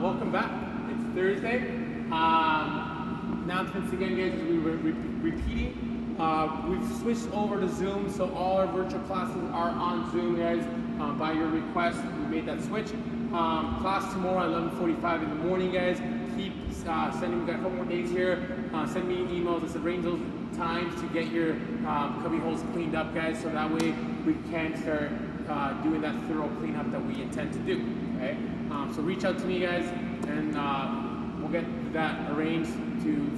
Welcome back. It's Thursday. Announcements again, guys, as we were repeating. We've switched over to Zoom, so all our virtual classes are on Zoom, guys. By your request, we made that switch. Class tomorrow at 11:45 in the morning, guys. Keep sending. We got a couple more days here. Send me emails. Let's arrange those times to get your cubby holes cleaned up, guys, so that way we can start doing that thorough cleanup that we intend to do. Okay. So reach out to me, guys, and we'll get that arranged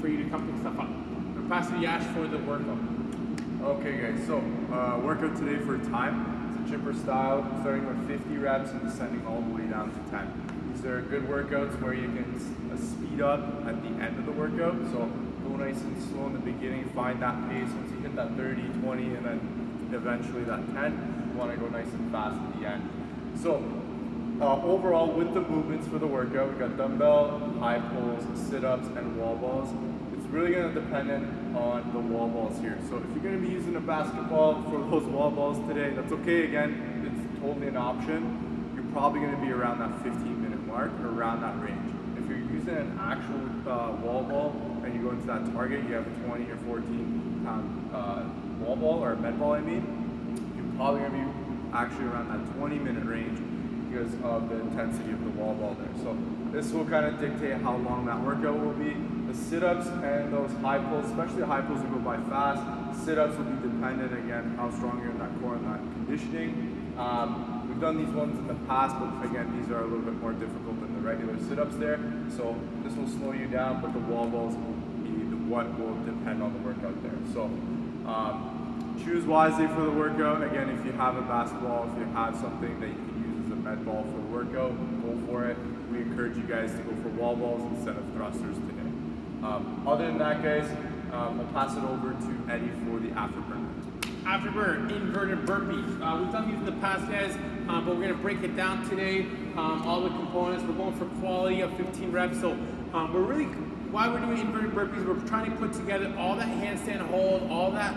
for you to come pick stuff up. I'll pass to Yash for the workout. Okay, guys. So workout today for time. It's a chipper style, starting with 50 reps and descending all the way down to 10. These are good workouts where you can speed up at the end of the workout. So go nice and slow in the beginning, find that pace. Once you hit that 30, 20, and then eventually that 10, you want to go nice and fast at the end. So overall, with the movements for the workout, we got dumbbell, high pulls, sit-ups, and wall balls. It's really going to depend on the wall balls here. So if you're going to be using a basketball for those wall balls today, that's okay. Again, it's totally an option. You're probably going to be around that 15-minute mark or around that range. If you're using an actual wall ball and you go into that target, you have a 20 or 14 pound wall ball, or med ball I mean, you're probably going to be actually around that 20-minute range because of the intensity of the wall ball there. So this will kind of dictate how long that workout will be. The sit-ups and those high pulls, especially the high pulls, will go by fast. Sit-ups will be dependent, again, how strong you're in that core and that conditioning. We've done these ones in the past, but again, these are a little bit more difficult than the regular sit-ups there. So this will slow you down, but the wall balls will be what will depend on the workout there. So choose wisely for the workout. Again, if you have a basketball, if you have something that you can use as a med ball for the workout, go for it. We encourage you guys to go for wall balls instead of thrusters today. Other than that, guys, I'll pass it over to Eddie for the afterburner. Afterburner, inverted burpees. We've done these in the past, guys, but we're going to break it down today. All the components. We're going for quality of 15 reps. So why we're doing inverted burpees, we're trying to put together all that handstand hold, all that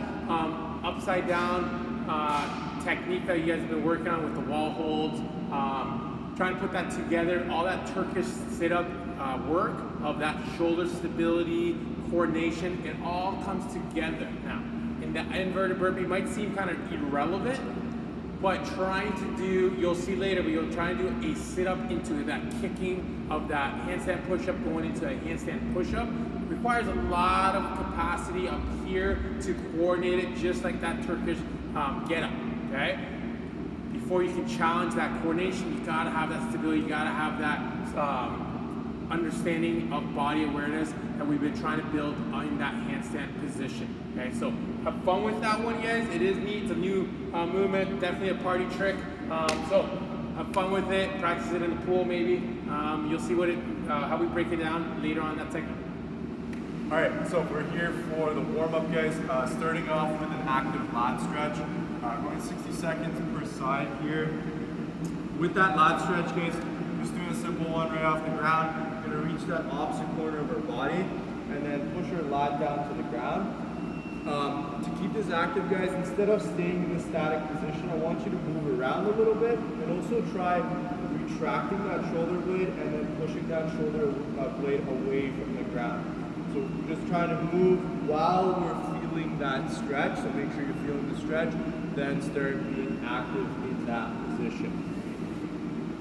upside down technique that you guys have been working on with the wall holds. Trying to put that together, all that Turkish sit-up work of that shoulder stability, coordination, it all comes together now. And the inverted burpee might seem kind of irrelevant, but trying to do, you'll see later, but you'll try to do a sit-up into that kicking of that handstand push-up going into a handstand push-up. Requires a lot of capacity up here to coordinate it just like that Turkish get-up, okay? Before you can challenge that coordination, you gotta have that stability, you gotta have that understanding of body awareness that we've been trying to build in that handstand position. Okay, so have fun with that one, guys. It is neat, it's a new movement, definitely a party trick. So have fun with it, practice it in the pool maybe. You'll see how we break it down later on that segment. All right, so we're here for the warm-up, guys. Starting off with an active lat stretch. Going 60 seconds per side here. With that lat stretch, guys, just doing a simple one right off the ground. Gonna reach that opposite corner of our body and then push our lat down to the ground. To keep this active, guys, instead of staying in a static position, I want you to move around a little bit and also try retracting that shoulder blade and then pushing that shoulder blade away from the ground. So we're just trying to move while we're feeling that stretch, so make sure you're feeling the stretch, then start being active in that position.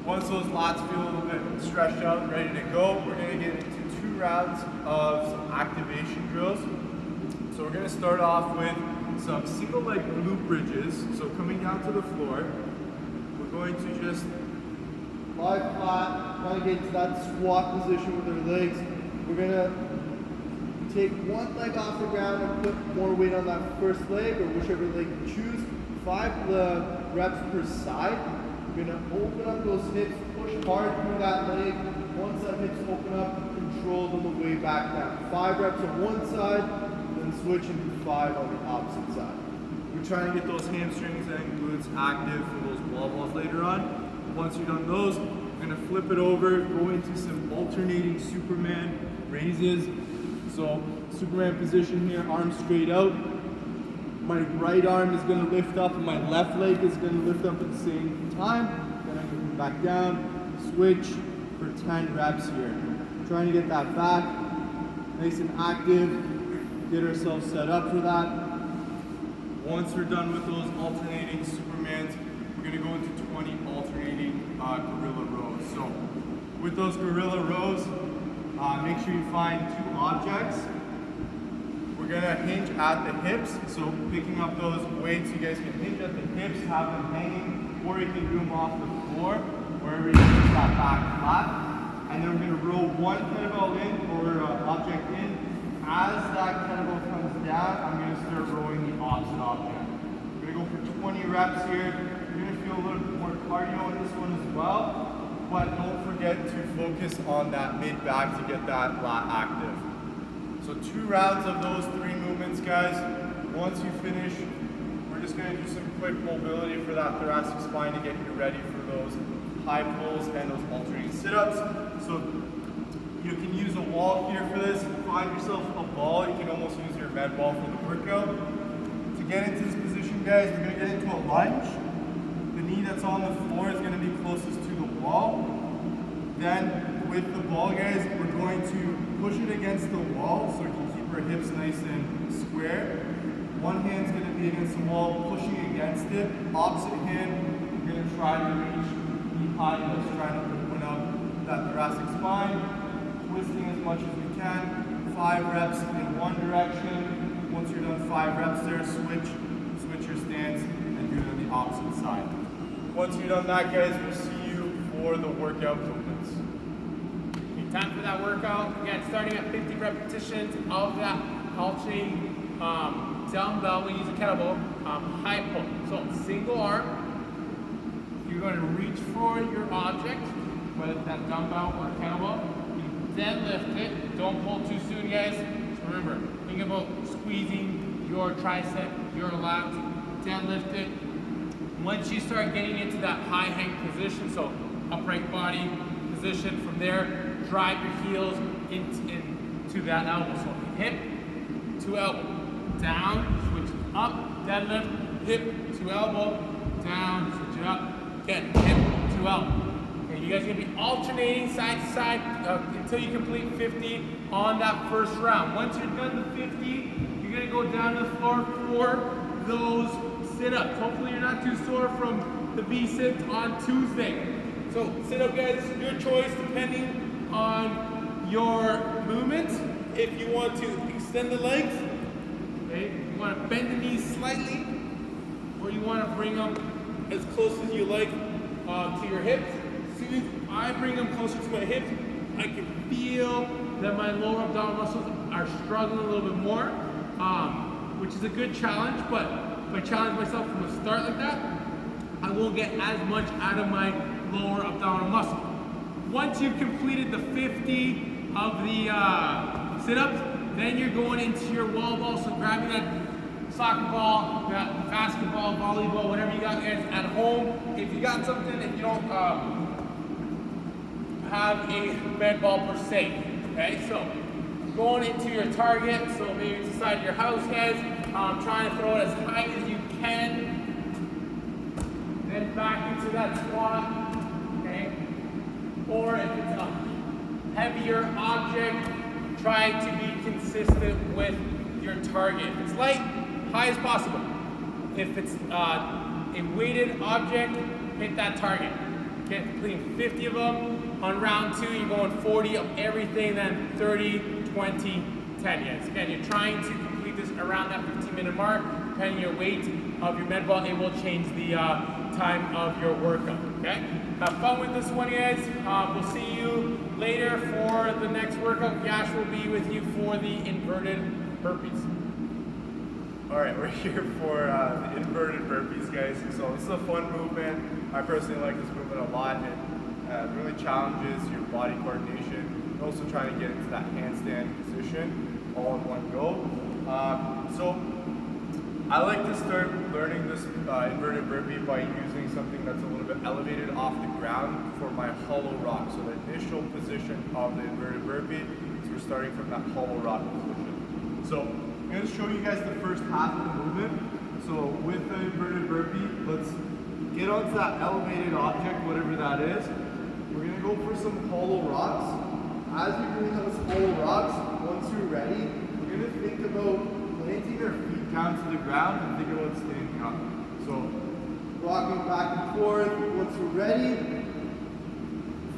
Once those lats feel a little bit stretched out and ready to go, we're going to get into 2 rounds of some activation drills. So we're going to start off with some single leg glute bridges. So coming down to the floor, we're going to just lie flat, try to get to that squat position with our legs. We're going to take one leg off the ground and put more weight on that first leg, or whichever leg you choose. 5 reps per side. You're gonna open up those hips, push hard through that leg. Once that hips open up, control them the way back down. 5 reps on one side, then switch into 5 on the opposite side. We're trying to get those hamstrings and glutes active for those wall balls later on. Once you've done those, we're gonna flip it over, go into some alternating Superman raises. So Superman position here, arms straight out. My right arm is going to lift up and my left leg is going to lift up at the same time. Then I can come back down, switch, for 10 reps here. Trying to get that back nice and active, get ourselves set up for that. Once we're done with those alternating Supermans, we're gonna go into 20 alternating gorilla rows. So with those gorilla rows, make sure you find 2 objects. We're gonna hinge at the hips, so picking up those weights, you guys can hinge at the hips, have them hanging, or you can do them off the floor, wherever you get that back flat. And then we're gonna roll one kettlebell in, or object in. As that kettlebell comes down, I'm gonna start rowing the opposite object. We're gonna go for 20 reps here. You're gonna feel a little bit more cardio in this one as well, but don't forget to focus on that mid back to get that lat active. So 2 rounds of those 3 movements, guys. Once you finish, we're just gonna do some quick mobility for that thoracic spine to get you ready for those high pulls and those alternating sit-ups. So you can use a wall here for this. Find yourself a ball. You can almost use your med ball for the workout. To get into this position, guys, we're gonna get into a lunge. The knee that's on the floor is gonna be closest to the wall. Then with the ball, guys, we're going to push it against the wall so we can keep our hips nice and square. One hand's gonna be against the wall, pushing against it. Opposite hand, we're gonna try to reach knee high, just trying to open up that thoracic spine. Twisting as much as we can. 5 reps in one direction. Once you're done 5 reps there, switch your stance and do it on the opposite side. Once you're done that, guys, we'll see you for the workout movements. Time for that workout. Again, starting at 50 repetitions of that alternating dumbbell. We use a kettlebell, high pull. So single arm, you're going to reach for your object, whether it's that dumbbell or kettlebell. You deadlift it. Don't pull too soon, guys. So remember, think about squeezing your tricep, your lat. Deadlift it. Once you start getting into that high hang position, so upright body position, from there, drive your heels into that elbow. So hip to elbow, down, switch it up, deadlift, hip to elbow, down, switch it up, again, hip to elbow. Okay, you guys are gonna be alternating side to side until you complete 50 on that first round. Once you're done the 50, you're gonna go down to the floor for those sit-ups. Hopefully you're not too sore from the V-sit on Tuesday. So sit-up, guys, your choice depending on your movement. If you want to extend the legs, okay, you want to bend the knees slightly, or you want to bring them as close as you like to your hips. As soon as I bring them closer to my hips, I can feel that my lower abdominal muscles are struggling a little bit more, which is a good challenge, but if I challenge myself from the start like that, I won't get as much out of my lower abdominal muscle. Once you've completed the 50 of the sit-ups, then you're going into your wall ball. So grabbing that soccer ball, that basketball, volleyball, whatever you got guys at home. If you got something, if you don't have a med ball per se, okay? So going into your target, so maybe it's inside your house, guys. Trying to throw it as high as you can. Then back into that squat, okay? Or if it's a heavier object, try to be consistent with your target. If it's light, high as possible. If it's a weighted object, hit that target. Okay, completing 50 of them. On round 2, you're going 40 of everything, then 30, 20, 10. Yes, again, you're trying to complete this around that 15-minute mark. Depending on your weight of your med ball, it will change the time of your workout, okay? Have fun with this one, guys. We'll see you later for the next workout. Yash will be with you for the inverted burpees. All right, we're here for the inverted burpees, guys. So this is a fun movement. I personally like this movement a lot. It really challenges your body coordination. You're also trying to get into that handstand position all in one go. So I like to start learning this inverted burpee by using something that's a little bit elevated off the ground for my hollow rock. So the initial position of the inverted burpee is we're starting from that hollow rock position. So I'm going to show you guys the first half of the movement. So with the inverted burpee, let's get onto that elevated object, whatever that is. We're gonna go for some hollow rocks. As you're doing those hollow rocks, once you're ready, we're gonna think about planting our feet down to the ground and think about standing up. So, rocking back and forth. Once you're ready,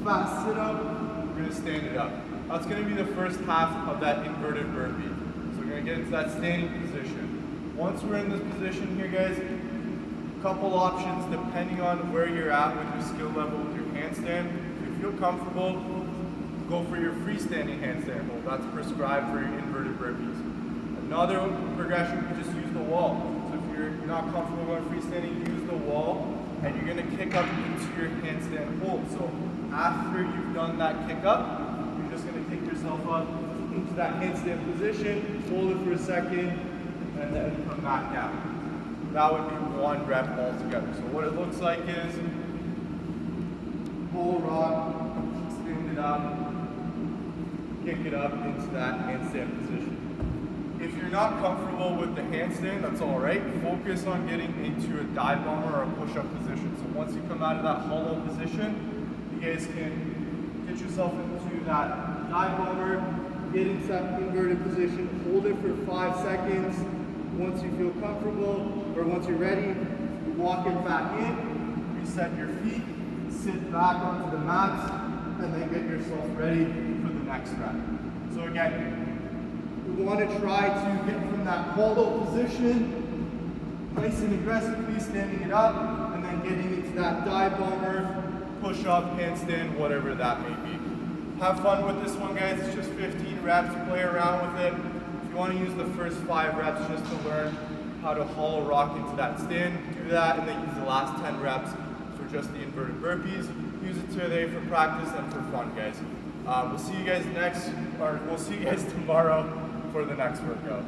fast sit up, we're gonna stand it up. That's gonna be the first half of that inverted burpee. So we're gonna get into that standing position. Once we're in this position here, guys, a couple options depending on where you're at with your skill level with your handstand. If you feel comfortable, go for your freestanding handstand hold. That's prescribed for your inverted burpees. Another progression, you can just use the wall. So if you're not comfortable going freestanding, use the wall, and you're gonna kick up into your handstand hold. So after you've done that kick up, you're just gonna kick yourself up into that handstand position, hold it for a second, and then come back down. That would be 1 rep altogether. So what it looks like is, whole rock, stand it up, kick it up into that handstand position. If you're not comfortable with the handstand, that's all right. Focus on getting into a dive bomber or a push-up position. So once you come out of that hollow position, you guys can get yourself into that dive bomber, get into that inverted position, hold it for 5 seconds. Once you feel comfortable, or once you're ready, walk it back in, reset your feet, sit back onto the mats, and then get yourself ready for the next rep. So again, we want to try to get from that hollow position, nice and aggressively standing it up, and then getting into that dive bomber, push up, handstand, whatever that may be. Have fun with this one, guys. It's just 15 reps, play around with it. If you want to use the first 5 reps just to learn how to hollow rock into that stand, do that, and then use the last 10 reps for just the inverted burpees. Use it today for practice and for fun, guys. We'll see you guys tomorrow for the next workout.